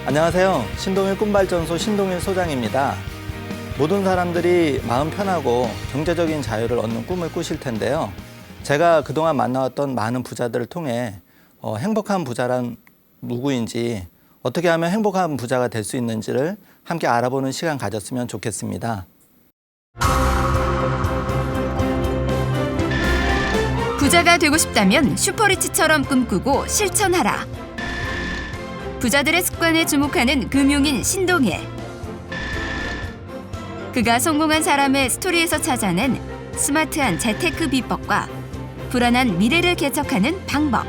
안녕하세요. 신동일 꿈발전소 신동일 소장입니다. 모든 사람들이 마음 편하고 경제적인 자유를 얻는 꿈을 꾸실 텐데요. 제가 그동안 만나왔던 많은 부자들을 통해 행복한 부자란 누구인지, 어떻게 하면 행복한 부자가 될 수 있는지를 함께 알아보는 시간 가졌으면 좋겠습니다. 부자가 되고 싶다면 슈퍼리치처럼 꿈꾸고 실천하라. 부자들의 습관에 주목하는 금융인 신동일. 그가 성공한 사람의 스토리에서 찾아낸 스마트한 재테크 비법과 불안한 미래를 개척하는 방법.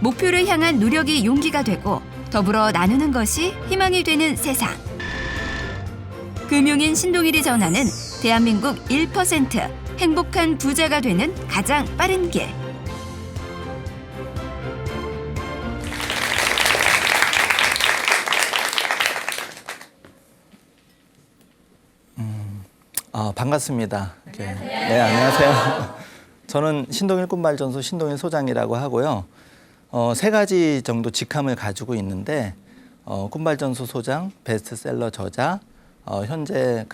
목표를 향한 노력이 용기가 되고 더불어 나누는 것이 희망이 되는 세상. 금융인 신동일이 전하는 대한민국 1% 행복한 부자가 되는 가장 빠른 길. 반갑습니다. 네, 안녕하세요. 저는 신동일 꿈발전소 신동일 소장이라고 하고요. 세 가지 정도 직함을 가지고 있는데, 꿈발전소 소장, 베스트셀러 저자, 현재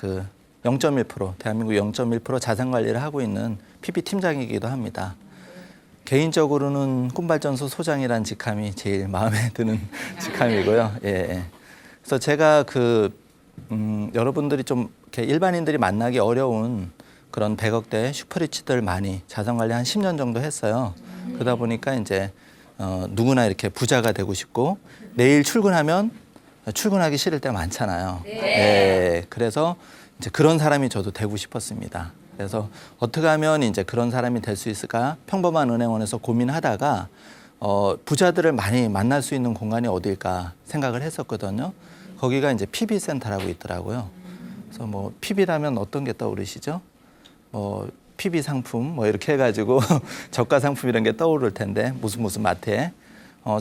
0.1%, 대한민국 0.1% 자산관리를 하고 있는 PB 팀장이기도 합니다. 개인적으로는 꿈발전소 소장이란 직함이 제일 마음에 드는 직함이고요. 예. 그래서 제가 여러분들이 좀 이렇게 일반인들이 만나기 어려운 그런 100억대 슈퍼리치들 많이 자산관리 한 10년 정도 했어요. 그러다 보니까 이제 누구나 이렇게 부자가 되고 싶고, 매일 출근하면 출근하기 싫을 때가 많잖아요. 네. 그래서 이제 그런 사람이 저도 되고 싶었습니다. 그래서 어떻게 하면 이제 그런 사람이 될 수 있을까 평범한 은행원에서 고민하다가 부자들을 많이 만날 수 있는 공간이 어딜까 생각을 했었거든요. 거기가 이제 PB 센터라고 있더라고요. 그래서 PB라면 어떤 게 떠오르시죠? PB 상품 이렇게 해가지고 저가 상품 이런 게 떠오를 텐데, 무슨 마트에.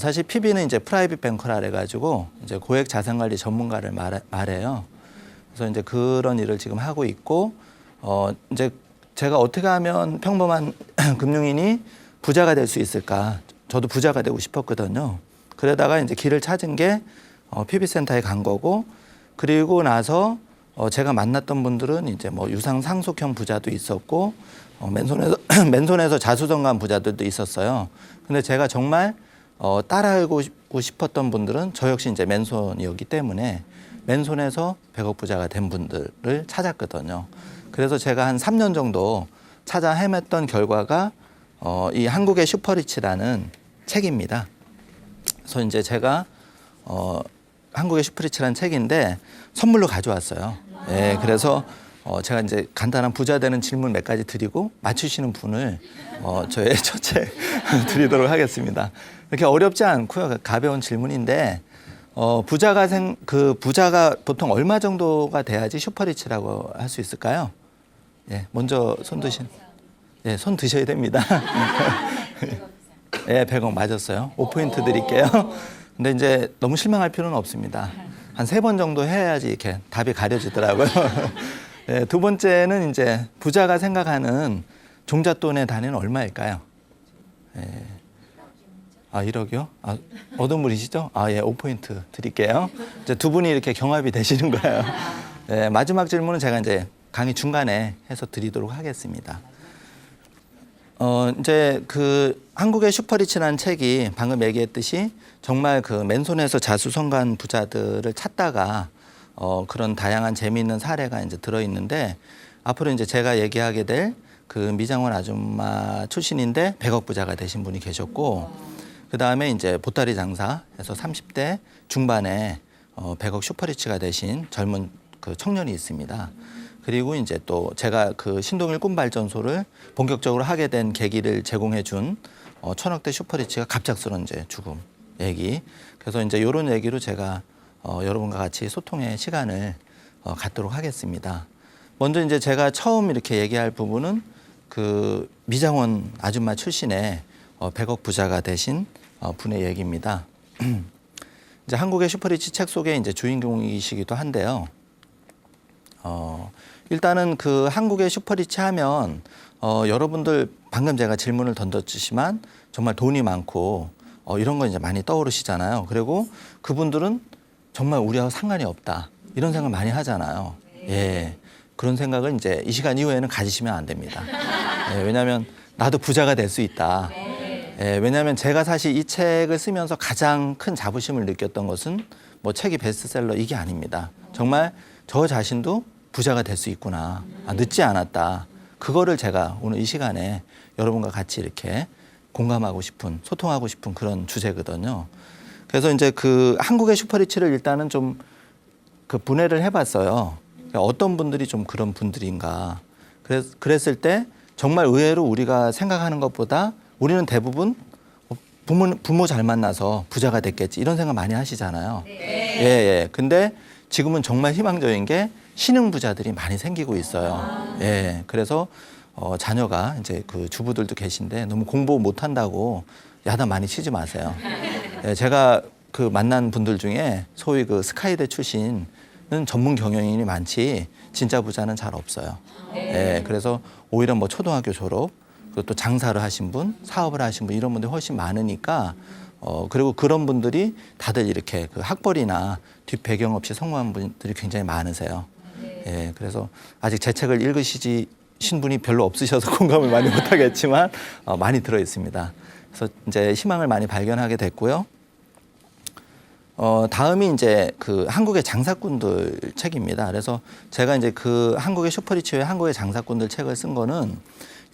사실 PB는 이제 프라이빗 뱅커라 해가지고 이제 고액 자산관리 전문가를 말해요. 그래서 이제 그런 일을 지금 하고 있고, 이제 제가 어떻게 하면 평범한 금융인이 부자가 될 수 있을까? 저도 부자가 되고 싶었거든요. 그러다가 이제 길을 찾은 게 PB 센터에 간 거고, 그리고 나서 제가 만났던 분들은 이제 유상 상속형 부자도 있었고, 맨손에서 자수성가한 부자들도 있었어요. 근데 제가 정말 따라하고 싶었던 분들은 저 역시 이제 맨손이었기 때문에 맨손에서 100억 부자가 된 분들을 찾았거든요. 그래서 제가 한 3년 정도 찾아 헤맸던 결과가 이 한국의 슈퍼리치라는 책입니다. 그래서 이제 제가 한국의 슈퍼리치라는 책인데 선물로 가져왔어요. 예, 그래서 제가 이제 간단한 부자 되는 질문 몇 가지 드리고 맞추시는 분을 저의 첫 책 드리도록 하겠습니다. 이렇게 어렵지 않고요. 가벼운 질문인데, 부자가 보통 얼마 정도가 돼야지 슈퍼리치라고 할 수 있을까요? 예, 먼저 예, 손 드셔야 됩니다. 예, 100억 맞았어요. 5포인트 드릴게요. 근데 이제 너무 실망할 필요는 없습니다. 한 3번 정도 해야지 이렇게 답이 가려지더라고요. 네, 두 번째는 이제 부자가 생각하는 종잣돈의 단위는 얼마일까요? 네. 1억이요? 어떤 분이시죠? 예, 5포인트 드릴게요. 이제 두 분이 이렇게 경합이 되시는 거예요. 네, 마지막 질문은 제가 이제 강의 중간에 해서 드리도록 하겠습니다. 이제 한국의 슈퍼리치라는 책이 방금 얘기했듯이 정말 맨손에서 자수성가한 부자들을 찾다가 그런 다양한 재미있는 사례가 이제 들어있는데, 앞으로 이제 제가 얘기하게 될 미장원 아줌마 출신인데 100억 부자가 되신 분이 계셨고, 그 다음에 이제 보따리 장사해서 30대 중반에 100억 슈퍼리치가 되신 젊은 청년이 있습니다. 그리고 이제 또 제가 신동일 꿈발전소를 본격적으로 하게 된 계기를 제공해 준 1000억대 슈퍼리치가 갑작스러운 이제 죽음 얘기. 그래서 이제 이런 얘기로 제가 여러분과 같이 소통의 시간을 갖도록 하겠습니다. 먼저 이제 제가 처음 이렇게 얘기할 부분은 미장원 아줌마 출신의 100억 부자가 되신 분의 얘기입니다. 이제 한국의 슈퍼리치 책 속의 이제 주인공이시기도 한데요. 일단은 한국의 슈퍼리치 하면 여러분들 방금 제가 질문을 던졌지만 정말 돈이 많고 이런 거 이제 많이 떠오르시잖아요. 그리고 그분들은 정말 우리하고 상관이 없다. 이런 생각 많이 하잖아요. 예. 그런 생각을 이제 이 시간 이후에는 가지시면 안 됩니다. 예, 왜냐하면 나도 부자가 될 수 있다. 예, 왜냐하면 제가 사실 이 책을 쓰면서 가장 큰 자부심을 느꼈던 것은 뭐 책이 베스트셀러 이게 아닙니다. 정말 저 자신도 부자가 될 수 있구나. 늦지 않았다. 그거를 제가 오늘 이 시간에 여러분과 같이 이렇게 공감하고 싶은, 소통하고 싶은 그런 주제거든요. 그래서 이제 그 한국의 슈퍼리치를 일단은 좀 그 분해를 해봤어요. 그러니까 어떤 분들이 좀 그런 분들인가. 그랬을 때 정말 의외로 우리가 생각하는 것보다 우리는 대부분 부모 잘 만나서 부자가 됐겠지 이런 생각 많이 하시잖아요. 네. 예. 근데 지금은 정말 희망적인 게 신흥 부자들이 많이 생기고 있어요. 예. 그래서 자녀가 이제 그 주부들도 계신데 너무 공부 못 한다고 야단 많이 치지 마세요. 예, 제가 그 만난 분들 중에 소위 그 스카이대 출신은 전문 경영인이 많지 진짜 부자는 잘 없어요. 예. 그래서 오히려 뭐 초등학교 졸업 그리고 또 장사를 하신 분, 사업을 하신 분 이런 분들이 훨씬 많으니까 그리고 그런 분들이 다들 이렇게 그 학벌이나 뒷 배경 없이 성공한 분들이 굉장히 많으세요. 예, 그래서 아직 제 책을 읽으신 분이 별로 없으셔서 공감을 많이 못하겠지만 많이 들어 있습니다. 그래서 이제 희망을 많이 발견하게 됐고요. 다음이 이제 그 한국의 장사꾼들 책입니다. 그래서 제가 이제 그 한국의 슈퍼리치의 한국의 장사꾼들 책을 쓴 거는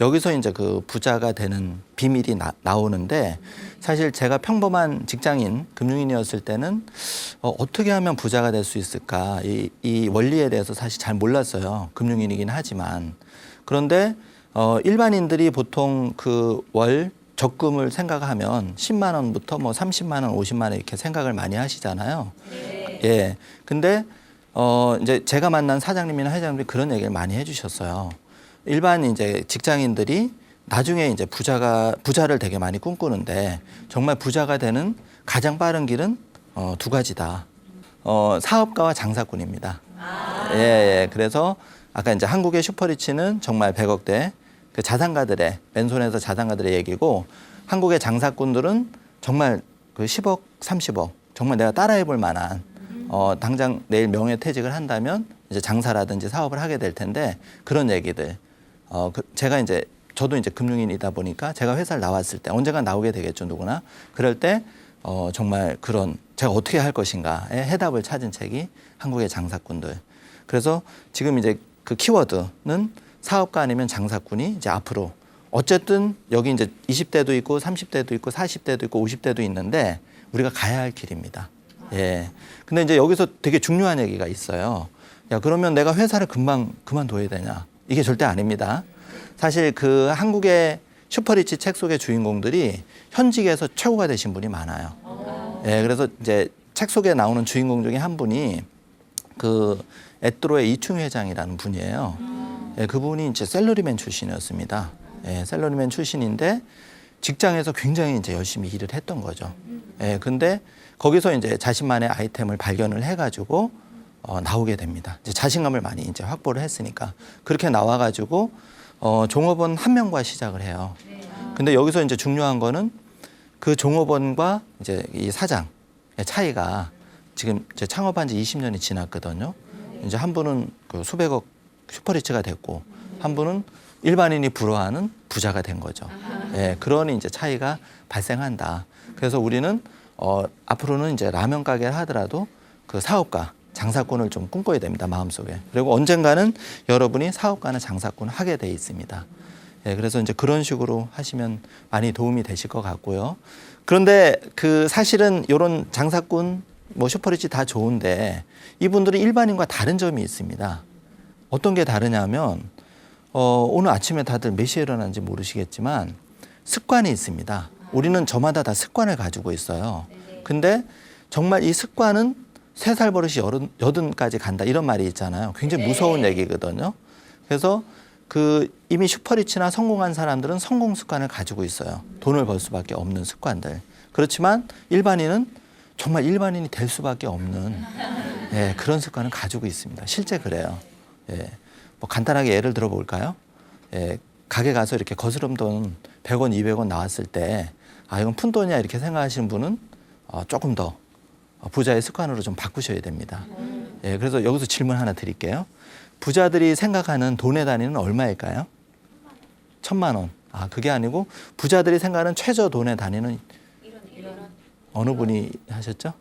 여기서 이제 그 부자가 되는 비밀이 나오는데 사실 제가 평범한 직장인, 금융인이었을 때는 어떻게 하면 부자가 될 수 있을까 이 원리에 대해서 사실 잘 몰랐어요. 금융인이긴 하지만. 그런데 일반인들이 보통 그 월 적금을 생각하면 10만 원부터 뭐 30만 원, 50만 원 이렇게 생각을 많이 하시잖아요. 네. 예. 근데 이제 제가 만난 사장님이나 회장님들이 그런 얘기를 많이 해주셨어요. 일반 이제 직장인들이 나중에 이제 부자를 되게 많이 꿈꾸는데 정말 부자가 되는 가장 빠른 길은 두 가지다. 사업가와 장사꾼입니다. 예. 그래서 아까 이제 한국의 슈퍼리치는 정말 100억대 그 자산가들의 맨손에서 자산가들의 얘기고 한국의 장사꾼들은 정말 그 10억, 30억 정말 내가 따라해볼 만한 당장 내일 명예퇴직을 한다면 이제 장사라든지 사업을 하게 될 텐데 그런 얘기들. 제가 이제 저도 이제 금융인이다 보니까 제가 회사를 나왔을 때 언젠가 나오게 되겠죠 누구나 그럴 때 정말 그런 제가 어떻게 할 것인가에 해답을 찾은 책이 한국의 장사꾼들. 그래서 지금 이제 그 키워드는 사업가 아니면 장사꾼이 이제 앞으로 어쨌든 여기 이제 20대도 있고 30대도 있고 40대도 있고 50대도 있는데 우리가 가야 할 길입니다. 예. 근데 이제 여기서 되게 중요한 얘기가 있어요. 야, 그러면 내가 회사를 금방 그만둬야 되냐? 이게 절대 아닙니다. 사실 그 한국의 슈퍼리치 책 속의 주인공들이 현직에서 최고가 되신 분이 많아요. 예. 그래서 이제 책 속에 나오는 주인공 중에 한 분이 그 에트로의 이충 회장이라는 분이에요. 예, 그분이 이제 샐러리맨 출신이었습니다. 예, 샐러리맨 출신인데 직장에서 굉장히 이제 열심히 일을 했던 거죠. 예, 근데 거기서 이제 자신만의 아이템을 발견을 해가지고 나오게 됩니다. 이제 자신감을 많이 이제 확보를 했으니까 그렇게 나와가지고 종업원 한 명과 시작을 해요. 근데 여기서 이제 중요한 거는 그 종업원과 이제 이 사장의 차이가 지금 이제 창업한 지 20년이 지났거든요. 이제 한 분은 그 수백억 슈퍼리치가 됐고 한 분은 일반인이 부러워하는 부자가 된 거죠. 예, 그런 이제 차이가 발생한다. 그래서 우리는 앞으로는 이제 라면 가게를 하더라도 그 사업가, 장사꾼을 좀 꿈꿔야 됩니다. 마음속에. 그리고 언젠가는 여러분이 사업가나 장사꾼을 하게 돼 있습니다. 예, 그래서 이제 그런 식으로 하시면 많이 도움이 되실 것 같고요. 그런데 그 사실은 이런 장사꾼, 뭐 슈퍼리치 다 좋은데 이분들은 일반인과 다른 점이 있습니다. 어떤 게 다르냐면 오늘 아침에 다들 몇 시에 일어났는지 모르시겠지만 습관이 있습니다. 우리는 저마다 다 습관을 가지고 있어요. 근데 정말 이 습관은 3살 버릇이 80까지 간다 이런 말이 있잖아요. 굉장히 무서운 얘기거든요. 그래서 그 이미 슈퍼리치나 성공한 사람들은 성공 습관을 가지고 있어요. 돈을 벌 수밖에 없는 습관들. 그렇지만 일반인은 정말 일반인이 될 수밖에 없는 예, 그런 습관을 가지고 있습니다. 실제 그래요. 예, 뭐 간단하게 예를 들어 볼까요? 예, 가게 가서 이렇게 거스름 돈 100원, 200원 나왔을 때 아, 이건 푼돈이야 이렇게 생각하시는 분은 조금 더 부자의 습관으로 좀 바꾸셔야 됩니다. 예, 그래서 여기서 질문 하나 드릴게요. 부자들이 생각하는 돈의 단위는 얼마일까요? 1,000만 원. 아, 그게 아니고 부자들이 생각하는 최저 돈의 단위는 어느 분이 하셨죠?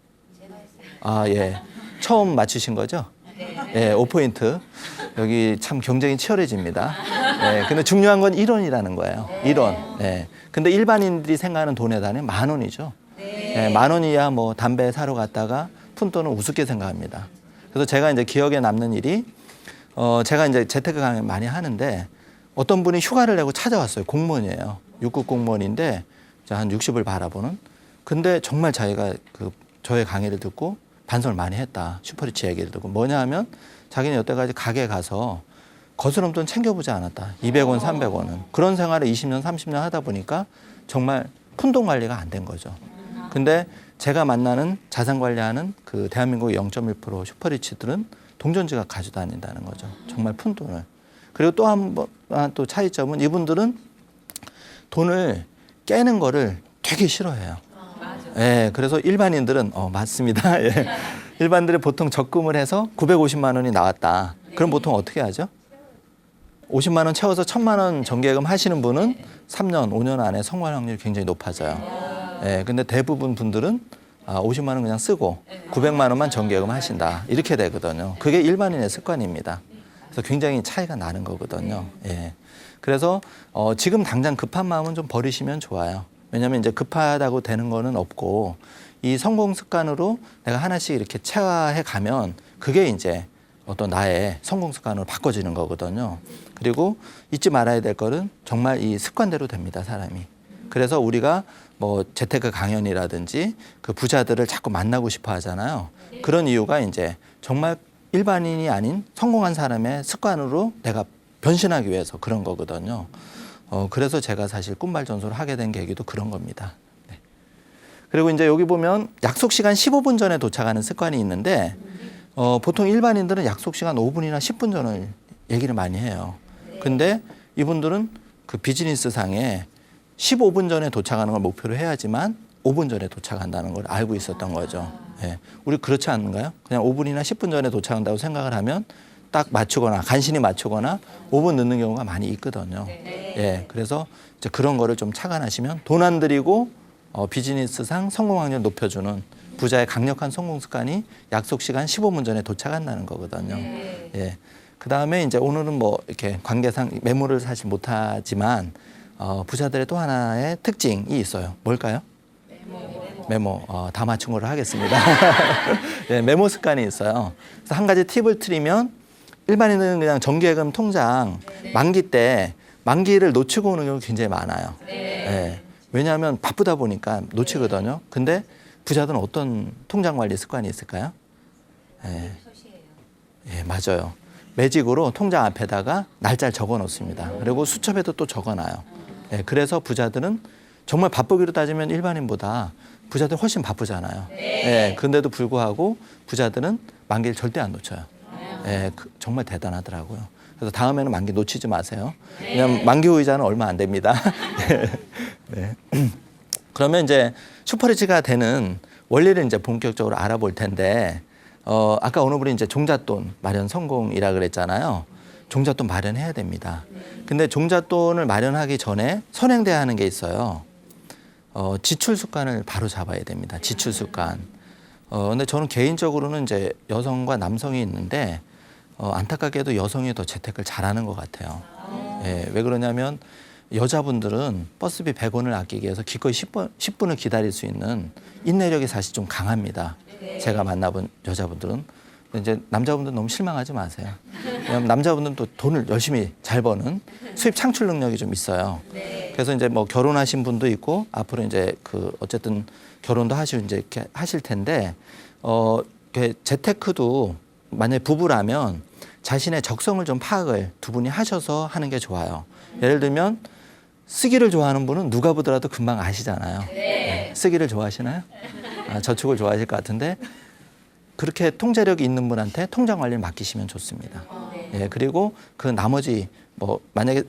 아, 예. 처음 맞추신 거죠? 예, 5포인트. 여기 참 경쟁이 치열해집니다. 예, 근데 중요한 건 1원이라는 거예요. 1원. 예. 근데 일반인들이 생각하는 돈의 단위는 10,000원이죠. 예, 10,000원이야 뭐 담배 사러 갔다가 푼돈은 우습게 생각합니다. 그래서 제가 이제 기억에 남는 일이 제가 이제 재테크 강의 많이 하는데 어떤 분이 휴가를 내고 찾아왔어요. 공무원이에요. 6급 공무원인데 한 60을 바라보는. 근데 정말 자기가 저의 강의를 듣고 반성을 많이 했다. 슈퍼리치 얘기를 듣고. 뭐냐 하면 자기는 여태까지 가게에 가서 거스름돈 챙겨보지 않았다. 200원, 300원은. 그런 생활을 20년, 30년 하다 보니까 정말 푼돈 관리가 안 된 거죠. 근데 제가 만나는 자산 관리하는 그 대한민국의 0.1% 슈퍼리치들은 동전지갑 가지고 다닌다는 거죠. 정말 푼돈을. 그리고 또 한 번 또 차이점은 이분들은 돈을 깨는 거를 되게 싫어해요. 예, 그래서 일반인들은 맞습니다. 예. 일반들이 보통 적금을 해서 950만 원이 나왔다. 그럼 보통 어떻게 하죠? 50만 원 채워서 1,000만 원 정기예금 하시는 분은 3년, 5년 안에 성공할 확률이 굉장히 높아져요. 예, 근데 대부분 분들은 50만 원 그냥 쓰고 900만 원만 정기예금 하신다. 이렇게 되거든요. 그게 일반인의 습관입니다. 그래서 굉장히 차이가 나는 거거든요. 예. 그래서 지금 당장 급한 마음은 좀 버리시면 좋아요. 왜냐하면 이제 급하다고 되는 거는 없고 이 성공 습관으로 내가 하나씩 이렇게 체화해 가면 그게 이제 어떤 나의 성공 습관으로 바꿔지는 거거든요. 그리고 잊지 말아야 될 거는 정말 이 습관대로 됩니다, 사람이. 그래서 우리가 뭐 재테크 강연이라든지 그 부자들을 자꾸 만나고 싶어 하잖아요. 그런 이유가 이제 정말 일반인이 아닌 성공한 사람의 습관으로 내가 변신하기 위해서 그런 거거든요. 그래서 제가 사실 꿈발전소를 하게 된 계기도 그런 겁니다. 네. 그리고 이제 여기 보면 약속 시간 15분 전에 도착하는 습관이 있는데 보통 일반인들은 약속 시간 5분이나 10분 전을 얘기를 많이 해요. 근데 이분들은 그 비즈니스 상에 15분 전에 도착하는 걸 목표로 해야지만 5분 전에 도착한다는 걸 알고 있었던 거죠. 예. 우리 그렇지 않은가요? 그냥 5분이나 10분 전에 도착한다고 생각을 하면 딱 맞추거나 간신히 맞추거나 5분 늦는 경우가 많이 있거든요. 예. 그래서 이제 그런 거를 좀 착안하시면 돈 안 들이고 비즈니스상 성공 확률 높여주는 부자의 강력한 성공 습관이 약속 시간 15분 전에 도착한다는 거거든요. 예. 그 다음에 이제 오늘은 뭐 이렇게 관계상 메모를 사실 못하지만 부자들의 또 하나의 특징이 있어요. 뭘까요? 메모. 다 맞춘 거로 하겠습니다. 네, 메모 습관이 있어요. 그래서 한 가지 팁을 드리면 일반인은 그냥 정기예금 통장 만기 때 만기를 놓치고 오는 경우가 굉장히 많아요. 네. 왜냐하면 바쁘다 보니까 놓치거든요. 근데 부자들은 어떤 통장 관리 습관이 있을까요? 네. 예, 맞아요. 매직으로 통장 앞에다가 날짜를 적어 놓습니다. 그리고 수첩에도 또 적어 놔요. 예, 그래서 부자들은 정말 바쁘기로 따지면 일반인보다 부자들 훨씬 바쁘잖아요. 예, 그런데도 불구하고 부자들은 만기를 절대 안 놓쳐요. 예, 정말 대단하더라고요. 그래서 다음에는 만기 놓치지 마세요. 왜냐하면 만기 후이자는 얼마 안 됩니다. 네. 그러면 이제 슈퍼리치가 되는 원리를 이제 본격적으로 알아볼 텐데, 아까 어느 분이 이제 종잣돈 마련 성공이라 그랬잖아요. 종잣돈 마련해야 됩니다. 근데 종잣돈을 마련하기 전에 선행돼야 하는 게 있어요. 지출 습관을 바로 잡아야 됩니다. 지출 습관. 근데 저는 개인적으로는 이제 여성과 남성이 있는데, 안타깝게도 여성이 더 재테크를 잘하는 것 같아요. 예, 왜 그러냐면 여자분들은 버스비 100원을 아끼기 위해서 기꺼이 10분을 기다릴 수 있는 인내력이 사실 좀 강합니다. 제가 만나본 여자분들은. 근데 이제 남자분들은 너무 실망하지 마세요. 왜냐하면 남자분들은 또 돈을 열심히 잘 버는 수입 창출 능력이 좀 있어요. 그래서 이제 뭐 결혼하신 분도 있고 앞으로 이제 어쨌든 결혼도 하시고 이제 이렇게 하실 텐데, 재테크도 만약에 부부라면 자신의 적성을 좀 파악을 두 분이 하셔서 하는 게 좋아요. 예를 들면 쓰기를 좋아하는 분은 누가 보더라도 금방 아시잖아요. 네. 쓰기를 좋아하시나요? 저축을 좋아하실 것 같은데 그렇게 통제력이 있는 분한테 통장 관리를 맡기시면 좋습니다. 예, 그리고 그 나머지 뭐 만약에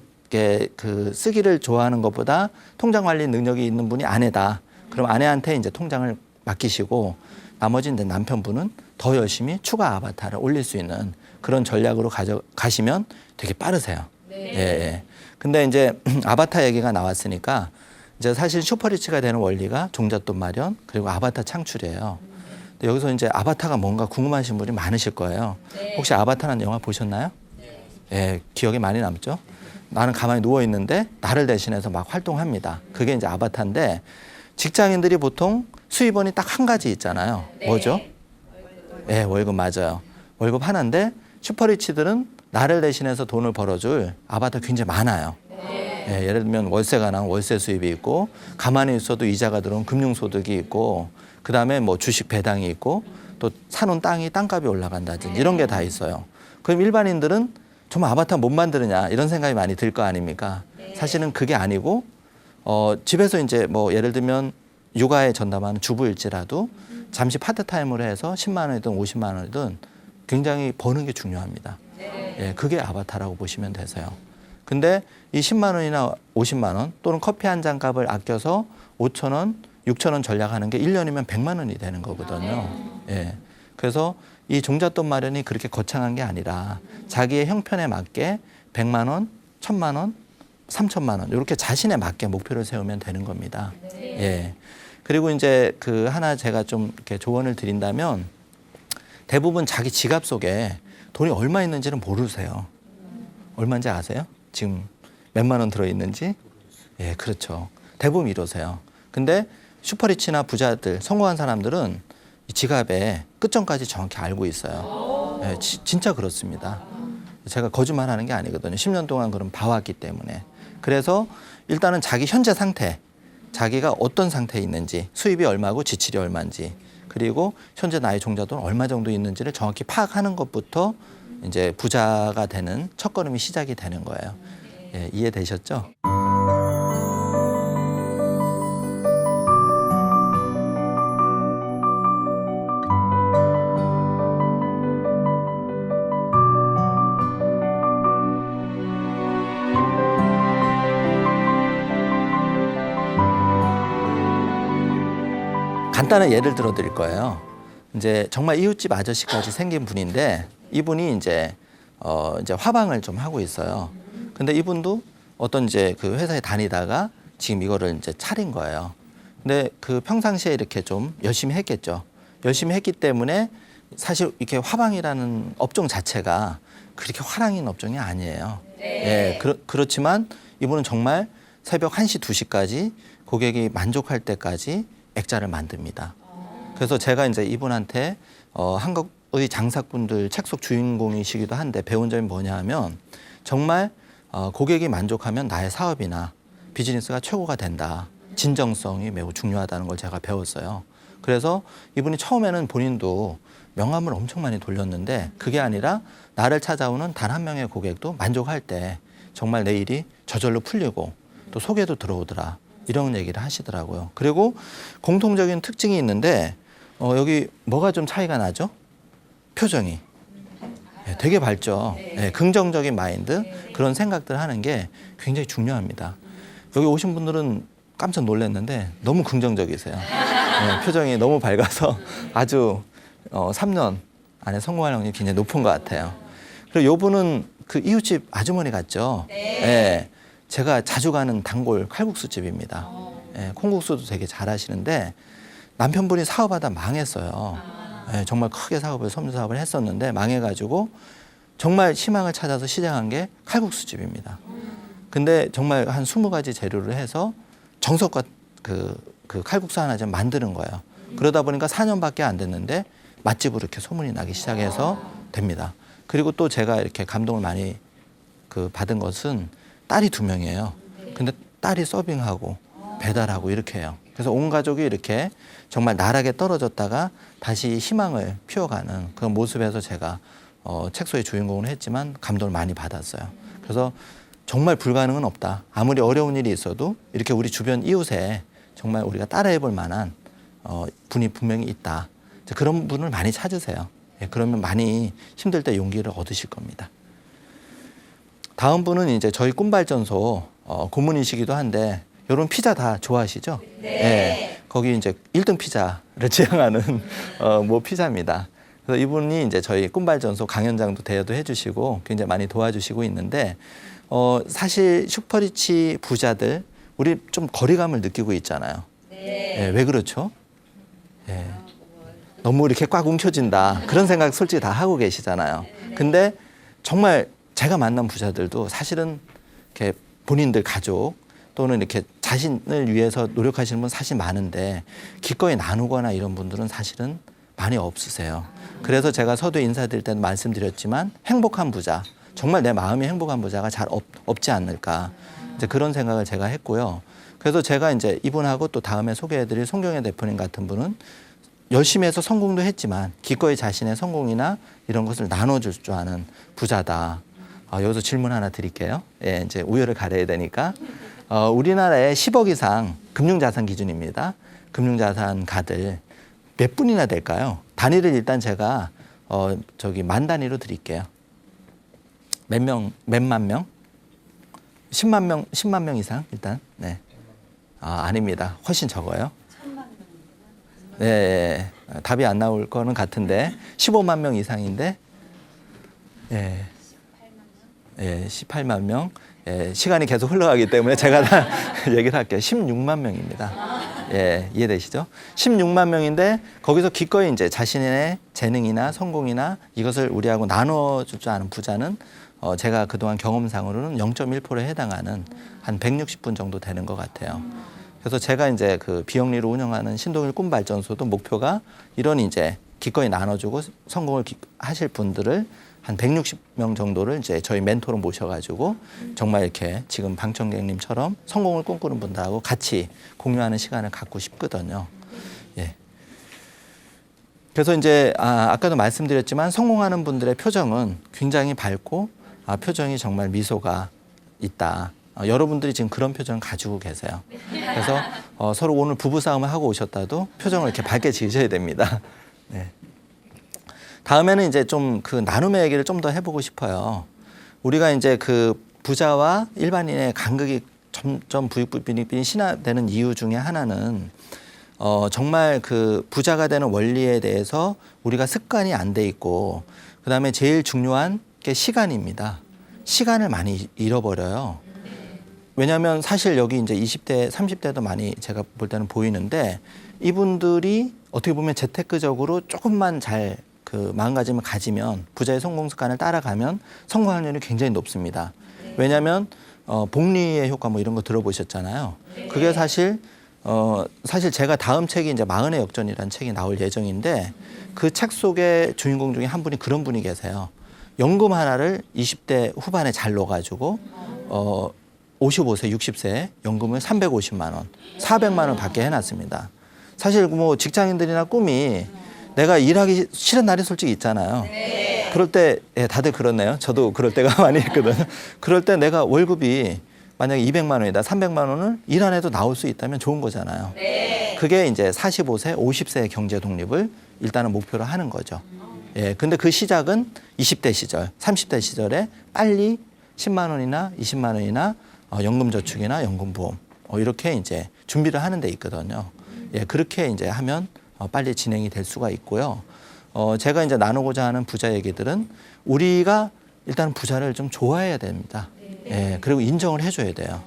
그 쓰기를 좋아하는 것보다 통장 관리 능력이 있는 분이 아내다. 그럼 아내한테 이제 통장을 맡기시고 나머지 이제 남편분은 더 열심히 추가 아바타를 올릴 수 있는 그런 전략으로 가시면 되게 빠르세요. 예, 예. 근데 이제 아바타 얘기가 나왔으니까 이제 사실 슈퍼리치가 되는 원리가 종잣돈 마련 그리고 아바타 창출이에요. 근데 여기서 이제 아바타가 뭔가 궁금하신 분이 많으실 거예요. 혹시 아바타라는 영화 보셨나요? 예, 기억에 많이 남죠? 나는 가만히 누워 있는데 나를 대신해서 막 활동합니다. 그게 이제 아바타인데 직장인들이 보통 수입원이 딱 한 가지 있잖아요. 뭐죠? 예, 월급 맞아요. 월급 하나인데 슈퍼리치들은 나를 대신해서 돈을 벌어줄 아바타 굉장히 많아요. 예, 예를 들면 월세가 나온 월세 수입이 있고 가만히 있어도 이자가 들어온 금융소득이 있고 그다음에 뭐 주식 배당이 있고 또 사놓은 땅이 땅값이 올라간다든지 이런 게 다 있어요. 그럼 일반인들은 정말 아바타 못 만드느냐 이런 생각이 많이 들 거 아닙니까? 사실은 그게 아니고 집에서 이제 뭐 예를 들면 육아에 전담하는 주부일지라도 잠시 파트타임으로 해서 10만 원이든 50만 원이든 굉장히 버는 게 중요합니다. 예, 그게 아바타라고 보시면 되세요. 근데 이 10만 원이나 50만 원 또는 커피 한 잔 값을 아껴서 5천 원, 6천 원 전략하는 게 1년이면 100만 원이 되는 거거든요. 예. 그래서 이 종잣돈 마련이 그렇게 거창한 게 아니라 자기의 형편에 맞게 100만 원, 1000만 원, 3천만 원 이렇게 자신에 맞게 목표를 세우면 되는 겁니다. 예. 그리고 이제 그 하나 제가 좀 이렇게 조언을 드린다면 대부분 자기 지갑 속에 돈이 얼마 있는지는 모르세요. 얼마인지 아세요? 지금 몇만 원 들어있는지? 예, 그렇죠. 대부분 이러세요. 근데 슈퍼리치나 부자들, 성공한 사람들은 이 지갑의 끝점까지 정확히 알고 있어요. 예, 진짜 그렇습니다. 제가 거짓말하는 게 아니거든요. 10년 동안 그럼 봐왔기 때문에. 그래서 일단은 자기 현재 상태, 자기가 어떤 상태에 있는지, 수입이 얼마고 지출이 얼마인지, 그리고 현재 나의 종잣돈 얼마 정도 있는지를 정확히 파악하는 것부터 이제 부자가 되는 첫걸음이 시작이 되는 거예요. 예, 이해되셨죠? 간단한 예를 들어 드릴 거예요. 이제 정말 이웃집 아저씨까지 생긴 분인데 이분이 이제 화방을 좀 하고 있어요. 근데 이분도 어떤 이제 그 회사에 다니다가 지금 이거를 이제 차린 거예요. 근데 그 평상시에 이렇게 좀 열심히 했겠죠. 열심히 했기 때문에 사실 이렇게 화방이라는 업종 자체가 그렇게 화랑인 업종이 아니에요. 예, 그렇지만 이분은 정말 새벽 1시, 2시까지 고객이 만족할 때까지 액자를 만듭니다. 그래서 제가 이제 이분한테 한국의 장사꾼들 책 속 주인공이시기도 한데 배운 점이 뭐냐 하면 정말 고객이 만족하면 나의 사업이나 비즈니스가 최고가 된다. 진정성이 매우 중요하다는 걸 제가 배웠어요. 그래서 이분이 처음에는 본인도 명함을 엄청 많이 돌렸는데 그게 아니라 나를 찾아오는 단 한 명의 고객도 만족할 때 정말 내 일이 저절로 풀리고 또 소개도 들어오더라. 이런 얘기를 하시더라고요. 그리고 공통적인 특징이 있는데 여기 뭐가 좀 차이가 나죠? 표정이. 네, 되게 밝죠. 네, 긍정적인 마인드 그런 생각들 하는 게 굉장히 중요합니다. 여기 오신 분들은 깜짝 놀랐는데 너무 긍정적이세요. 네, 표정이 너무 밝아서 아주 3년 안에 성공할 확률이 굉장히 높은 것 같아요. 그리고 이분은 그 이웃집 아주머니 같죠? 네, 제가 자주 가는 단골 칼국수 집입니다. 네, 콩국수도 되게 잘하시는데 남편분이 사업하다 망했어요. 네, 정말 크게 섬유 사업을 했었는데 망해가지고 정말 희망을 찾아서 시작한 게 칼국수 집입니다. 근데 정말 한 20가지 재료를 해서 정석과 그 칼국수 하나 좀 만드는 거예요. 그러다 보니까 4년밖에 안 됐는데 맛집으로 이렇게 소문이 나기 시작해서 됩니다. 그리고 또 제가 이렇게 감동을 많이 받은 것은 딸이 2명이에요. 근데 딸이 서빙하고 배달하고 이렇게 해요. 그래서 온 가족이 이렇게 정말 나락에 떨어졌다가 다시 희망을 피워가는 그런 모습에서 제가 책소의 주인공을 했지만 감동을 많이 받았어요. 그래서 정말 불가능은 없다. 아무리 어려운 일이 있어도 이렇게 우리 주변 이웃에 정말 우리가 따라해 볼 만한 분이 분명히 있다. 그런 분을 많이 찾으세요. 예, 그러면 많이 힘들 때 용기를 얻으실 겁니다. 다음 분은 이제 저희 꿈발전소 고문이시기도 한데 이런 피자 다 좋아하시죠? 네. 거기 이제 1등 피자를 지향하는 모 피자입니다. 그래서 이분이 이제 저희 꿈발전소 강연장도 대여도 해주시고 굉장히 많이 도와주시고 있는데 사실 슈퍼리치 부자들 우리 좀 거리감을 느끼고 있잖아요. 왜 그렇죠? 너무 이렇게 꽉 움켜진다 그런 생각 솔직히 다 하고 계시잖아요. 근데 정말 제가 만난 부자들도 사실은 이렇게 본인들 가족 또는 이렇게 자신을 위해서 노력하시는 분 사실 많은데 기꺼이 나누거나 이런 분들은 사실은 많이 없으세요. 그래서 제가 서두에 인사드릴 때는 말씀드렸지만 행복한 부자, 정말 내 마음이 행복한 부자가 잘 없지 않을까 이제 그런 생각을 제가 했고요. 그래서 제가 이제 이분하고 또 다음에 소개해드릴 송경애 대표님 같은 분은 열심히 해서 성공도 했지만 기꺼이 자신의 성공이나 이런 것을 나눠줄 줄 아는 부자다. 여기서 질문 하나 드릴게요. 이제 우열을 가려야 되니까. 우리나라에 10억 이상 금융자산 기준입니다. 금융자산가들 몇 분이나 될까요? 단위를 일단 제가 만 단위로 드릴게요. 몇만 명? 10만 명 이상 일단. 네. 아닙니다. 훨씬 적어요. 네, 답이 안 나올 거는 같은데 15만 명 이상인데 18만 명. 시간이 계속 흘러가기 때문에 제가 다 얘기를 할게요. 16만 명입니다. 이해되시죠? 16만 명인데 거기서 기꺼이 이제 자신의 재능이나 성공이나 이것을 우리하고 나눠줄 줄 아는 부자는 제가 그동안 경험상으로는 0.1%에 해당하는 한 160분 정도 되는 것 같아요. 그래서 제가 이제 그 비영리로 운영하는 신동일 꿈발전소도 목표가 이런 이제 기꺼이 나눠주고 성공을 하실 분들을 한 160명 정도를 이제 저희 멘토로 모셔가지고 정말 이렇게 지금 방청객님처럼 성공을 꿈꾸는 분들하고 같이 공유하는 시간을 갖고 싶거든요. 그래서 이제 아까도 말씀드렸지만 성공하는 분들의 표정은 굉장히 밝고 표정이 정말 미소가 있다. 여러분들이 지금 그런 표정을 가지고 계세요. 그래서 서로 오늘 부부싸움을 하고 오셨다도 표정을 이렇게 밝게 지으셔야 됩니다. 네. 다음에는 이제 좀 그 나눔의 얘기를 좀 더 해보고 싶어요. 우리가 이제 그 부자와 일반인의 간극이 점점 부익부빈이 심화되는 이유 중에 하나는 정말 그 부자가 되는 원리에 대해서 우리가 습관이 안 돼 있고 그다음에 제일 중요한 게 시간입니다. 시간을 많이 잃어버려요. 왜냐하면 사실 여기 이제 20대, 30대도 많이 제가 볼 때는 보이는데 이분들이 어떻게 보면 재테크적으로 조금만 잘 그 마음가짐을 가지면 부자의 성공 습관을 따라가면 성공 확률이 굉장히 높습니다. 왜냐하면 복리의 효과 뭐 이런 거 들어보셨잖아요. 그게 사실 제가 다음 책이 이제 마흔의 역전이라는 책이 나올 예정인데 그 책 속의 주인공 중에 한 분이 그런 분이 계세요. 연금 하나를 20대 후반에 잘 넣어가지고 55세, 60세에 연금을 350만 원, 400만 원 받게 해놨습니다. 사실 뭐 직장인들이나 꿈이 내가 일하기 싫은 날이 솔직히 있잖아요. 그럴 때 다들 그렇네요. 저도 그럴 때가 많이 있거든요. 그럴 때 내가 월급이 만약에 200만 원이다, 300만 원을 일 안 해도 나올 수 있다면 좋은 거잖아요. 그게 이제 45세, 50세의 경제 독립을 일단은 목표로 하는 거죠. 근데 그 시작은 20대 시절, 30대 시절에 빨리 10만 원이나 20만 원이나 연금저축이나 연금보험 이렇게 이제 준비를 하는 데 있거든요. 그렇게 이제 하면 빨리 진행이 될 수가 있고요. 제가 이제 나누고자 하는 부자 얘기들은 우리가 일단 부자를 좀 좋아해야 됩니다. 그리고 인정을 해줘야 돼요.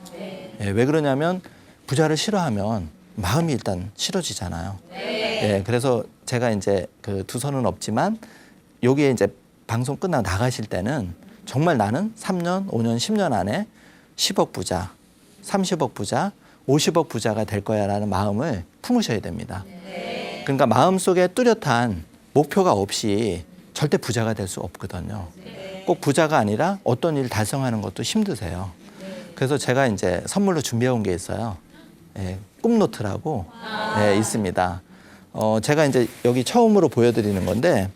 왜 그러냐면 부자를 싫어하면 마음이 일단 싫어지잖아요. 그래서 제가 이제 그 두 손은 없지만 여기에 이제 방송 끝나고 나가실 때는 정말 나는 3년, 5년, 10년 안에 10억 부자, 30억 부자, 50억 부자가 될 거야라는 마음을 품으셔야 됩니다. 그러니까 마음속에 뚜렷한 목표가 없이 절대 부자가 될 수 없거든요. 꼭 부자가 아니라 어떤 일을 달성하는 것도 힘드세요. 그래서 제가 이제 선물로 준비해 온 게 있어요. 꿈노트라고 있습니다. 제가 이제 여기 처음으로 보여드리는 건데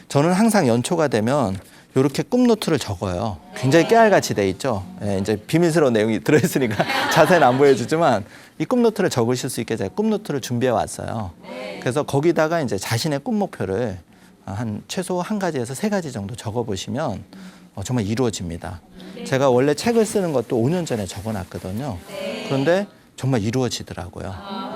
저는 항상 연초가 되면 이렇게 꿈노트를 적어요. 굉장히 깨알같이 돼 있죠. 이제 비밀스러운 내용이 들어있으니까 자세히는 안 보여주지만 이 꿈노트를 적으실 수 있게 제가 꿈노트를 준비해 왔어요. 그래서 거기다가 이제 자신의 꿈 목표를 한 최소 한 가지에서 세 가지 정도 적어보시면 정말 이루어집니다. 제가 원래 책을 쓰는 것도 5년 전에 적어놨거든요. 그런데 정말 이루어지더라고요.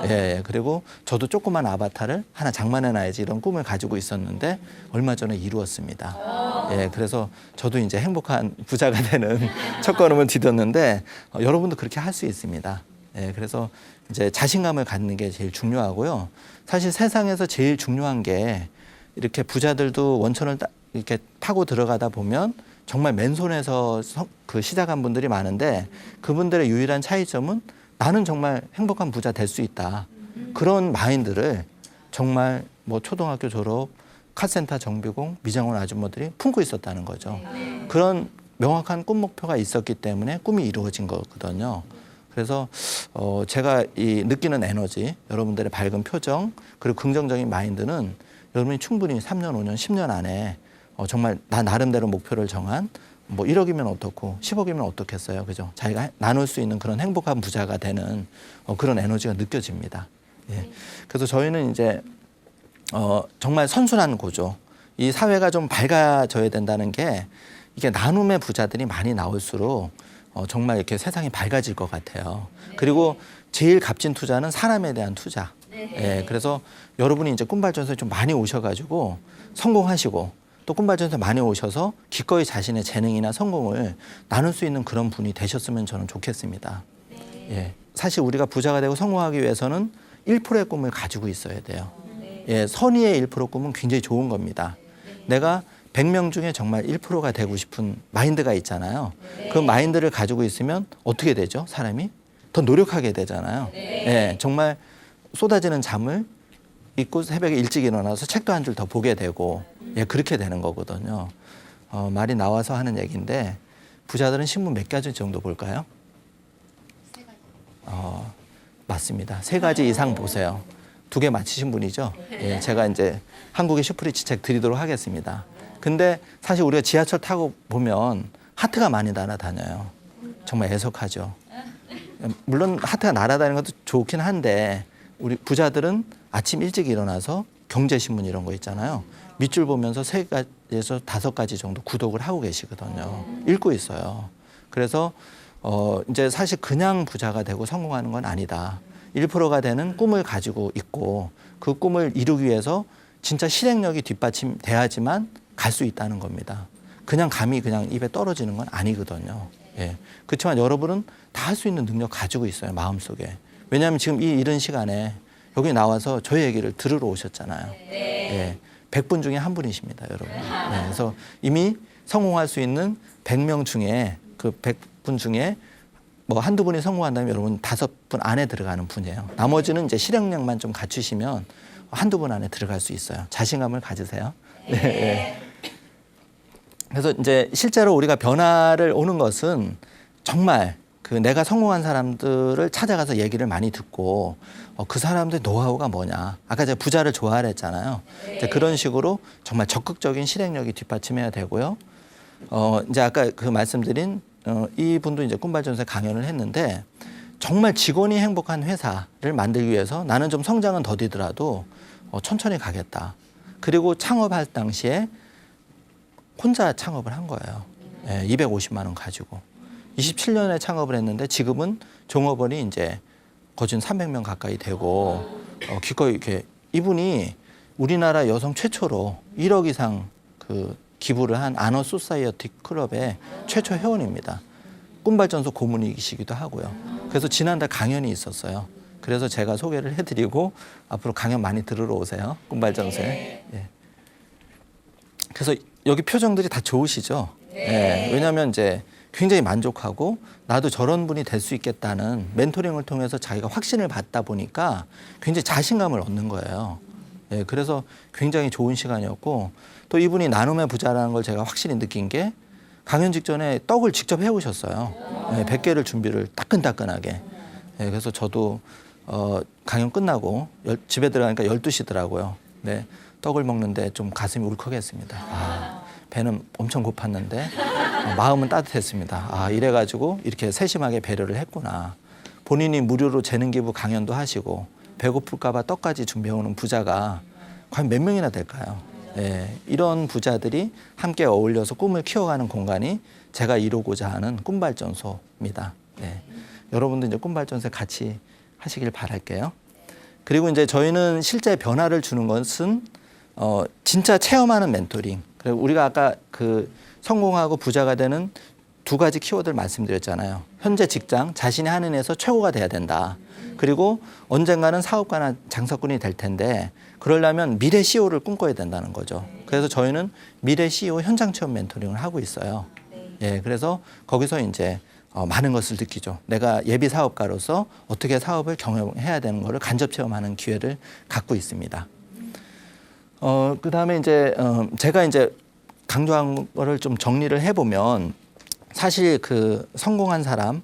예, 그리고 저도 조그만 아바타를 하나 장만해놔야지 이런 꿈을 가지고 있었는데 얼마 전에 이루었습니다. 예, 그래서 저도 이제 행복한 부자가 되는 첫걸음을 디뎠는데 여러분도 그렇게 할 수 있습니다. 예, 그래서 이제 자신감을 갖는 게 제일 중요하고요. 사실 세상에서 제일 중요한 게 이렇게 부자들도 원천을 이렇게 타고 들어가다 보면 정말 맨손에서 그 시작한 분들이 많은데 그분들의 유일한 차이점은 나는 정말 행복한 부자 될 수 있다. 그런 마인드를 정말 뭐 초등학교 졸업, 카센터 정비공, 미장원 아줌마들이 품고 있었다는 거죠. 그런 명확한 꿈 목표가 있었기 때문에 꿈이 이루어진 거거든요. 그래서 제가 이 느끼는 에너지, 여러분들의 밝은 표정, 그리고 긍정적인 마인드는 여러분이 충분히 3년, 5년, 10년 안에 정말 나 나름대로 목표를 정한 뭐 1억이면 어떻고 10억이면 어떻겠어요. 그죠? 자기가 나눌 수 있는 그런 행복한 부자가 되는 그런 에너지가 느껴집니다. 예. 그래서 저희는 이제 정말 선순환 구조, 이 사회가 좀 밝아져야 된다는 게 이게 나눔의 부자들이 많이 나올수록 정말 이렇게 세상이 밝아질 것 같아요. 그리고 제일 값진 투자는 사람에 대한 투자. 예, 그래서 여러분이 이제 꿈발전소에 좀 많이 오셔가지고 성공하시고 또 꿈발전소에 많이 오셔서 기꺼이 자신의 재능이나 성공을 나눌 수 있는 그런 분이 되셨으면 저는 좋겠습니다. 예, 사실 우리가 부자가 되고 성공하기 위해서는 1%의 꿈을 가지고 있어야 돼요. 예, 선의의 1% 꿈은 굉장히 좋은 겁니다. 내가 100명 중에 정말 1%가 되고 싶은 마인드가 있잖아요. 그 마인드를 가지고 있으면 어떻게 되죠? 사람이 더 노력하게 되잖아요. 예, 정말 쏟아지는 잠을 잊고 새벽에 일찍 일어나서 책도 한 줄 더 보게 되고, 예, 그렇게 되는 거거든요. 말이 나와서 하는 얘기인데 부자들은 신문 몇 가지 정도 볼까요? 맞습니다. 3가지 이상 보세요. 2개 맞히신 분이죠? 예, 제가 이제 한국의 슈프리치 책 드리도록 하겠습니다. 근데 사실 우리가 지하철 타고 보면 하트가 많이 날아다녀요. 정말 애석하죠. 물론 하트가 날아다니는 것도 좋긴 한데 우리 부자들은 아침 일찍 일어나서 경제신문 이런 거 있잖아요. 밑줄 보면서 3가지에서 5가지 정도 구독을 하고 계시거든요. 읽고 있어요. 그래서 이제 사실 그냥 부자가 되고 성공하는 건 아니다. 1%가 되는 꿈을 가지고 있고 그 꿈을 이루기 위해서 진짜 실행력이 뒷받침돼야지만 갈 수 있다는 겁니다. 그냥 감이 그냥 입에 떨어지는 건 아니거든요. 예. 그렇지만 여러분은 다 할 수 있는 능력 가지고 있어요. 마음속에. 왜냐하면 지금 이 이른 시간에 여기 나와서 저희 얘기를 들으러 오셨잖아요. 예. 100분 중에 1분이십니다, 여러분. 예. 그래서 이미 성공할 수 있는 100명 중에 그 100분 중에 뭐 한두 분이 성공한다면 여러분 5분 안에 들어가는 분이에요. 나머지는 이제 실행력만 좀 갖추시면 한두 분 안에 들어갈 수 있어요. 자신감을 가지세요. 네. 그래서 이제 실제로 우리가 변화를 오는 것은 정말 그 내가 성공한 사람들을 찾아가서 얘기를 많이 듣고 그 사람들의 노하우가 뭐냐. 아까 제가 부자를 좋아하라 했잖아요. 이제 그런 식으로 정말 적극적인 실행력이 뒷받침해야 되고요. 이제 아까 그 말씀드린 이분도 이제 꿈발전소에 강연을 했는데 정말 직원이 행복한 회사를 만들기 위해서 나는 좀 성장은 더디더라도 천천히 가겠다. 그리고 창업할 당시에 혼자 창업을 한 거예요. 250만 원 가지고. 27년에 창업을 했는데 지금은 종업원이 이제 거진 300명 가까이 되고 기꺼이 이렇게 이분이 우리나라 여성 최초로 1억 이상 그 기부를 한 아너 소사이어티 클럽의 최초 회원입니다. 꿈발전소 고문이시기도 하고요. 그래서 지난달 강연이 있었어요. 그래서 제가 소개를 해드리고 앞으로 강연 많이 들으러 오세요. 꿈발전소에. 예. 그래서 여기 표정들이 다 좋으시죠? 예. 왜냐하면 이제 굉장히 만족하고 나도 저런 분이 될 수 있겠다는 멘토링을 통해서 자기가 확신을 받다 보니까 굉장히 자신감을 얻는 거예요. 예. 그래서 굉장히 좋은 시간이었고 또 이분이 나눔의 부자라는 걸 제가 확실히 느낀 게 강연 직전에 떡을 직접 해오셨어요. 예. 100개를 준비를 따끈따끈하게. 예. 그래서 저도 강연 끝나고 집에 들어가니까 12시더라고요. 네. 떡을 먹는데 좀 가슴이 울컥했습니다. 배는 엄청 고팠는데 마음은 따뜻했습니다. 이래가지고 이렇게 세심하게 배려를 했구나. 본인이 무료로 재능 기부 강연도 하시고 배고플까 봐 떡까지 준비해오는 부자가 과연 몇 명이나 될까요? 예, 이런 부자들이 함께 어울려서 꿈을 키워가는 공간이 제가 이루고자 하는 꿈발전소입니다. 예, 여러분도 이제 꿈발전소에 같이 하시길 바랄게요. 그리고 이제 저희는 실제 변화를 주는 것은 진짜 체험하는 멘토링. 그리고 우리가 아까 그 성공하고 부자가 되는 두 가지 키워드를 말씀드렸잖아요. 현재 직장, 자신이 하는 일에서 최고가 돼야 된다. 그리고 언젠가는 사업가나 장사꾼이 될 텐데 그러려면 미래 CEO를 꿈꿔야 된다는 거죠. 그래서 저희는 미래 CEO 현장 체험 멘토링을 하고 있어요. 예, 그래서 거기서 이제 많은 것을 느끼죠. 내가 예비 사업가로서 어떻게 사업을 경영해야 되는 거를 간접 체험하는 기회를 갖고 있습니다. 그다음에 이제 제가 이제 강조한 거를 좀 정리를 해보면 사실 그 성공한 사람,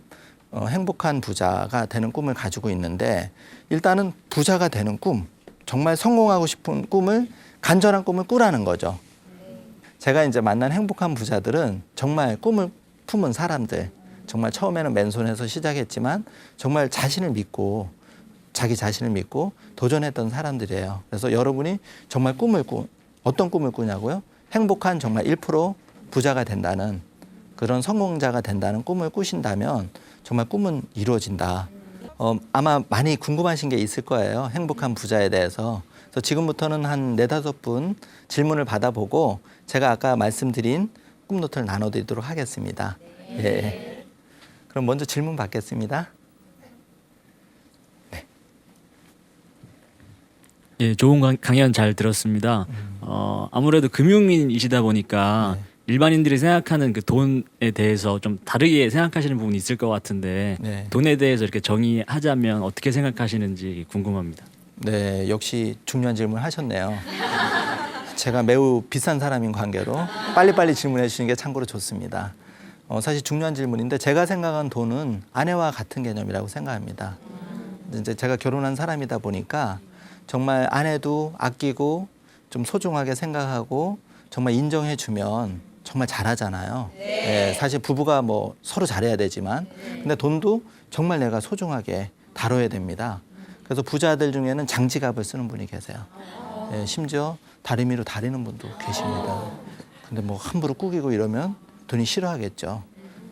행복한 부자가 되는 꿈을 가지고 있는데 일단은 부자가 되는 꿈, 정말 성공하고 싶은 꿈을 간절한 꿈을 꾸라는 거죠. 제가 이제 만난 행복한 부자들은 정말 꿈을 품은 사람들, 정말 처음에는 맨손에서 시작했지만 정말 자신을 믿고 자기 자신을 믿고 도전했던 사람들이에요. 그래서 여러분이 정말 어떤 꿈을 꾸냐고요? 행복한 정말 1% 부자가 된다는 그런 성공자가 된다는 꿈을 꾸신다면 정말 꿈은 이루어진다. 아마 많이 궁금하신 게 있을 거예요. 행복한 부자에 대해서. 그래서 지금부터는 한 4-5분 질문을 받아보고 제가 아까 말씀드린 꿈노트를 나눠드리도록 하겠습니다. 예. 그럼 먼저 질문 받겠습니다. 예, 좋은 강연 잘 들었습니다. 아무래도 금융인이시다 보니까 네. 일반인들이 생각하는 그 돈에 대해서 좀 다르게 생각하시는 부분이 있을 것 같은데 네. 돈에 대해서 이렇게 정의하자면 어떻게 생각하시는지 궁금합니다. 네, 역시 중요한 질문을 하셨네요. 제가 매우 비싼 사람인 관계로 빨리빨리 질문해 주시는 게 참고로 좋습니다. 사실 중요한 질문인데 제가 생각한 돈은 아내와 같은 개념이라고 생각합니다. 이제 제가 결혼한 사람이다 보니까 정말 아내도 아끼고 좀 소중하게 생각하고 정말 인정해 주면 정말 잘하잖아요. 네, 사실 부부가 뭐 서로 잘해야 되지만 근데 돈도 정말 내가 소중하게 다뤄야 됩니다. 그래서 부자들 중에는 장지갑을 쓰는 분이 계세요. 네, 심지어 다리미로 다리는 분도 계십니다. 근데 뭐 함부로 꾸기고 이러면 돈이 싫어하겠죠.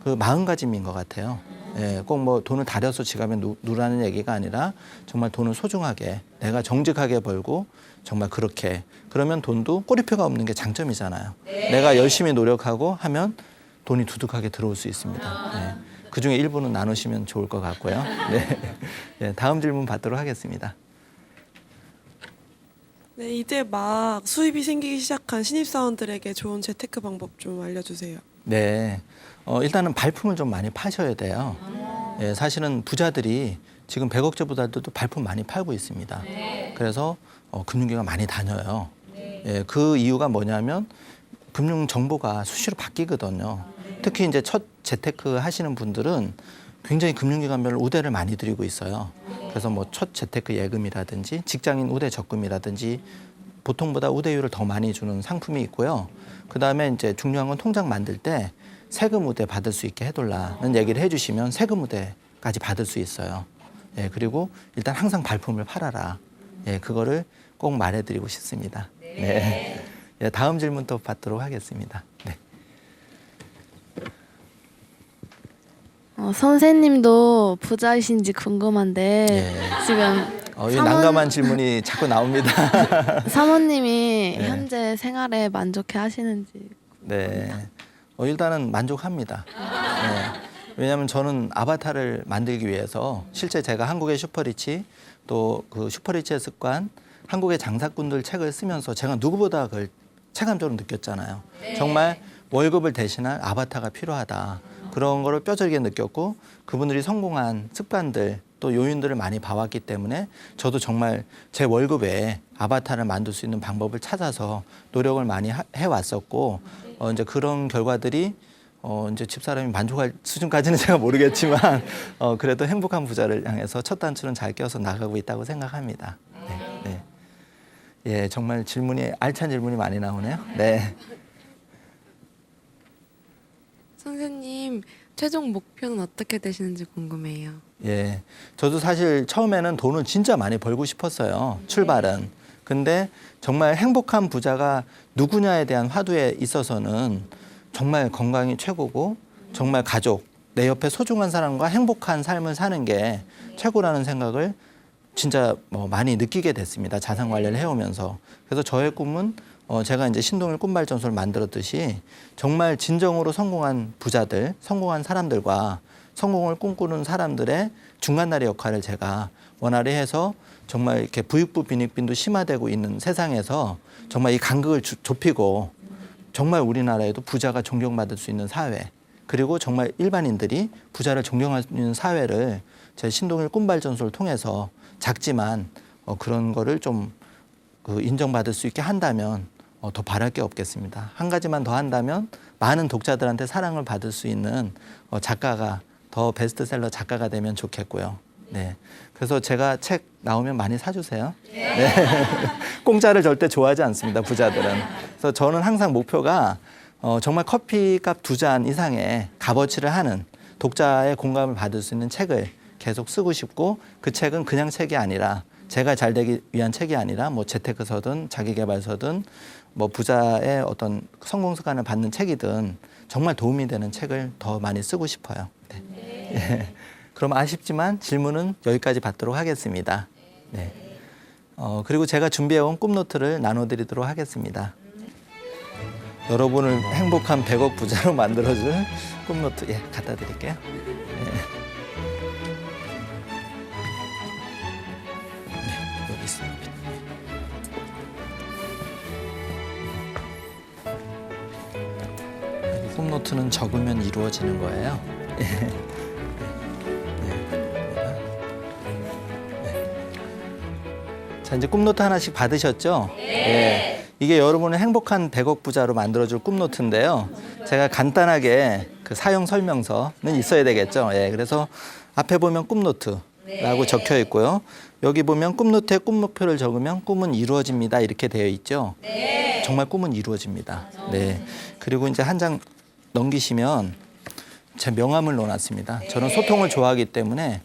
그 마음가짐인 것 같아요. 예, 꼭 뭐 돈을 다려서 지갑에 누라는 얘기가 아니라 정말 돈을 소중하게 내가 정직하게 벌고 정말 그렇게 그러면 돈도 꼬리표가 없는 게 장점이잖아요. 내가 열심히 노력하고 하면 돈이 두둑하게 들어올 수 있습니다. 네. 그중에 일부는 나누시면 좋을 것 같고요. 네. 네, 다음 질문 받도록 하겠습니다. 네, 이제 막 수입이 생기기 시작한 신입사원들에게 좋은 재테크 방법 좀 알려주세요. 네, 일단은 발품을 좀 많이 파셔야 돼요. 예, 사실은 부자들이 지금 100억째 부자들도 발품 많이 팔고 있습니다. 그래서 금융기관 많이 다녀요. 예, 그 이유가 뭐냐면 금융 정보가 수시로 바뀌거든요. 특히 이제 첫 재테크 하시는 분들은 굉장히 금융기관별로 우대를 많이 드리고 있어요. 그래서 뭐 첫 재테크 예금이라든지 직장인 우대 적금이라든지 보통보다 우대율을 더 많이 주는 상품이 있고요. 그 다음에 이제 중요한 건 통장 만들 때 세금 우대 받을 수 있게 해달라는 얘기를 해주시면 세금 우대까지 받을 수 있어요. 예, 그리고 일단 항상 발품을 팔아라. 예, 그거를 꼭 말해드리고 싶습니다. 네. 예, 다음 질문 또 받도록 하겠습니다. 네. 선생님도 부자이신지 궁금한데 예. 지금 이 난감한 질문이 자꾸 나옵니다. 사모님이 네. 현재 생활에 만족해 하시는지. 네. 일단은 만족합니다. 네. 왜냐하면 저는 아바타를 만들기 위해서 실제 제가 한국의 슈퍼리치 또 그 슈퍼리치의 습관, 한국의 장사꾼들 책을 쓰면서 제가 누구보다 그걸 체감적으로 느꼈잖아요. 정말 월급을 대신할 아바타가 필요하다. 그런 거를 뼈저리게 느꼈고 그분들이 성공한 습관들 또 요인들을 많이 봐왔기 때문에 저도 정말 제 월급에 아바타를 만들 수 있는 방법을 찾아서 노력을 많이 해왔었고 이제 그런 결과들이 이제 집사람이 만족할 수준까지는 제가 모르겠지만 그래도 행복한 부자를 향해서 첫 단추는 잘 껴서 나가고 있다고 생각합니다. 네, 네. 예, 정말 알찬 질문이 많이 나오네요. 네. 선생님, 최종 목표는 어떻게 되시는지 궁금해요. 예, 저도 사실 처음에는 돈을 진짜 많이 벌고 싶었어요. 출발은. 근데 정말 행복한 부자가 누구냐에 대한 화두에 있어서는 정말 건강이 최고고 정말 가족, 내 옆에 소중한 사람과 행복한 삶을 사는 게 최고라는 생각을 진짜 많이 느끼게 됐습니다. 자산 관리를 해오면서. 그래서 저의 꿈은 제가 이제 신동일 꿈발전소를 만들었듯이 정말 진정으로 성공한 부자들, 성공한 사람들과 성공을 꿈꾸는 사람들의 중간다리 역할을 제가 원활히 해서 정말 이렇게 부익부 빈익빈도 심화되고 있는 세상에서 정말 이 간극을 좁히고 정말 우리나라에도 부자가 존경받을 수 있는 사회, 그리고 정말 일반인들이 부자를 존경할 수 있는 사회를 제 신동일 꿈발전소를 통해서 작지만 그런 거를 좀 인정받을 수 있게 한다면 더 바랄 게 없겠습니다. 한 가지만 더 한다면 많은 독자들한테 사랑을 받을 수 있는 작가가 더 베스트셀러 작가가 되면 좋겠고요. 네. 그래서 제가 책 나오면 많이 사주세요. 네. 공짜를 절대 좋아하지 않습니다, 부자들은. 그래서 저는 항상 목표가 정말 커피값 2잔 이상의 값어치를 하는 독자의 공감을 받을 수 있는 책을 계속 쓰고 싶고, 그 책은 그냥 책이 아니라 제가 잘 되기 위한 책이 아니라 뭐 재테크서든 자기계발서든 뭐 부자의 어떤 성공 습관을 받는 책이든 정말 도움이 되는 책을 더 많이 쓰고 싶어요. 네. 네. 그럼 아쉽지만 질문은 여기까지 받도록 하겠습니다. 네. 그리고 제가 준비해온 꿈노트를 나눠드리도록 하겠습니다. 여러분을 행복한 100억 부자로 만들어줄 꿈노트, 예, 갖다 드릴게요. 네. 네, 여기 있습니다. 꿈노트는 적으면 이루어지는 거예요. 예. 자, 이제 꿈노트 하나씩 받으셨죠? 네. 이게 여러분을 행복한 100억 부자로 만들어줄 꿈노트인데요. 제가 간단하게 그 사용 설명서는 있어야 되겠죠. 예, 그래서 앞에 보면 꿈노트라고 적혀 있고요. 여기 보면 꿈노트에 꿈 목표를 적으면 꿈은 이루어집니다. 이렇게 되어 있죠. 정말 꿈은 이루어집니다. 네. 그리고 이제 한 장 넘기시면 제 명함을 넣어놨습니다. 저는 소통을 좋아하기 때문에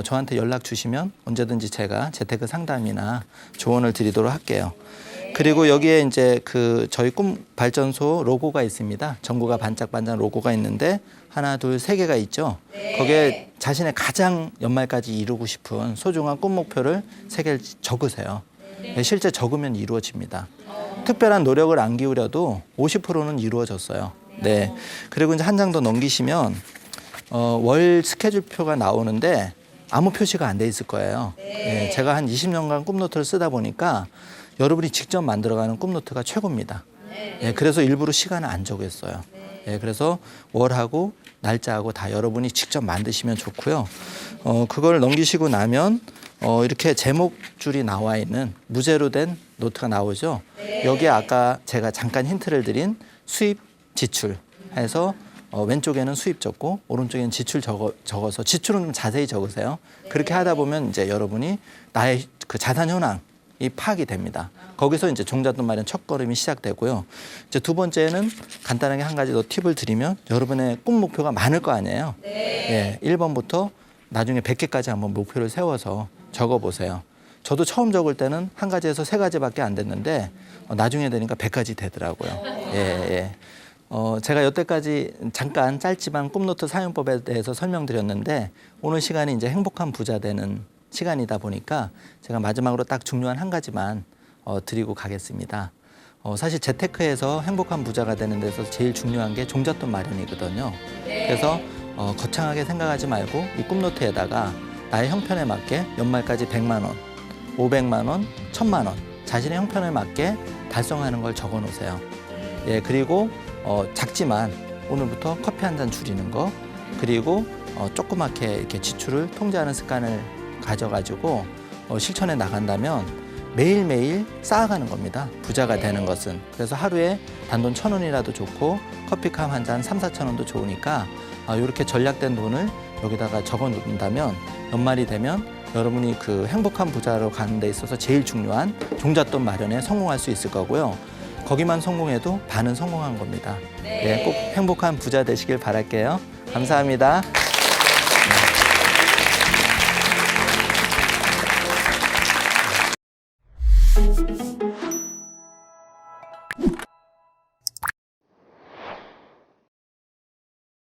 저한테 연락 주시면 언제든지 제가 재테크 상담이나 조언을 드리도록 할게요. 그리고 여기에 이제 그 저희 꿈 발전소 로고가 있습니다. 전구가 반짝반짝 로고가 있는데 하나, 둘, 3개가 있죠. 거기에 자신의 가장 연말까지 이루고 싶은 소중한 꿈 목표를 3개를 적으세요. 실제 적으면 이루어집니다. 특별한 노력을 안 기울여도 50%는 이루어졌어요. 네. 그리고 이제 한 장 더 넘기시면 월 스케줄표가 나오는데 아무 표시가 안 돼 있을 거예요. 네, 제가 한 20년간 꿈노트를 쓰다 보니까 여러분이 직접 만들어가는 꿈노트가 최고입니다. 네, 그래서 일부러 시간을 안 정했어요. 네, 그래서 월하고 날짜하고 다 여러분이 직접 만드시면 좋고요. 그걸 넘기시고 나면 이렇게 제목줄이 나와 있는 무제로 된 노트가 나오죠. 여기에 아까 제가 잠깐 힌트를 드린 수입, 지출 해서 왼쪽에는 수입 적고 오른쪽에는 지출 적어서 지출은 좀 자세히 적으세요. 그렇게 하다 보면 이제 여러분이 나의 그 자산 현황이 파악이 됩니다. 거기서 이제 종잣돈 마련 첫걸음이 시작되고요. 이제 두 번째는 간단하게 한 가지 더 팁을 드리면 여러분의 꿈 목표가 많을 거 아니에요. 예, 1번부터 나중에 100개까지 한번 목표를 세워서 적어보세요. 저도 처음 적을 때는 한 가지에서 3가지밖에 안 됐는데 나중에 되니까 100가지 되더라고요. 예, 예. 제가 여태까지 잠깐 짧지만 꿈노트 사용법에 대해서 설명드렸는데 오늘 시간이 이제 행복한 부자 되는 시간이다 보니까 제가 마지막으로 딱 중요한 한 가지만 드리고 가겠습니다. 사실 재테크에서 행복한 부자가 되는 데서 제일 중요한 게 종잣돈 마련이거든요. 그래서 거창하게 생각하지 말고 이 꿈노트에다가 나의 형편에 맞게 연말까지 100만 원, 500만 원, 1000만 원 자신의 형편에 맞게 달성하는 걸 적어 놓으세요. 예, 그리고 작지만 오늘부터 커피 한 잔 줄이는 거, 그리고 조그맣게 이렇게 지출을 통제하는 습관을 가져가지고 실천해 나간다면 매일매일 쌓아가는 겁니다. 부자가 되는 것은. 그래서 하루에 단돈 1,000원이라도 좋고 커피값 한 잔 3,000~4,000 원도 좋으니까 이렇게 전략된 돈을 여기다가 적어 놓는다면 연말이 되면 여러분이 그 행복한 부자로 가는 데 있어서 제일 중요한 종잣돈 마련에 성공할 수 있을 거고요. 거기만 성공해도 반은 성공한 겁니다. 네, 꼭 행복한 부자 되시길 바랄게요. 감사합니다.